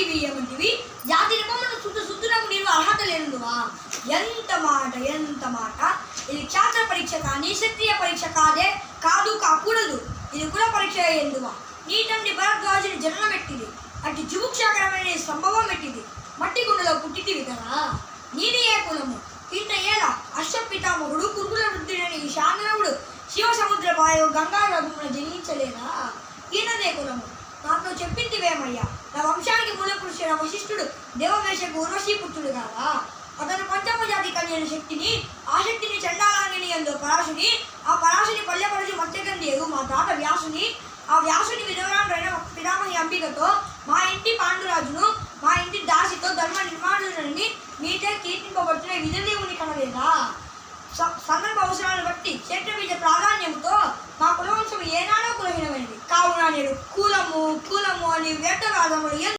ఏమంటివి జాతి నిబంధన శుద్ధులకు నీవు అర్హత లేనువా? ఎంత మాట! ఇది క్షాత్ర పరీక్ష కానీ క్షత్రియ పరీక్ష కాదు కాకూడదు. ఇది కుల పరీక్ష ఎందువా? నీటండి భరద్వాజుని జననం ఎట్టిది, అటు జుభుక్షాకరమైన సంభవం ఎట్టిది. మట్టి గుండెలో పుట్టితివి కదా, నీది ఏ కులము? ఇంత ఏలా అశ్వపితామహుడు కురుకుల వృద్ధుడని ఈ శాంతనవుడు శివ సముద్ర వాయువు గంగా రథమున జనించలేదా? ఈయనదే కులము. నాతో చెప్పిందివేమయ్యా, నా వంశానికి మూల పురుషుడు వశిష్ఠుడు దేవవేషకు ఉర్వశీపుత్రుడు కాదా? అతను పంచమ జాతి కన్యల శక్తిని, ఆ శక్తిని చండాలాంగిని ఎందు పరాశుని, ఆ పరాశుని పల్లెపరుచు మత్స్యగంధి మా తాత వ్యాసుని, ఆ వ్యాసుని విధవరాండ్రైన పితామహి అంబికతో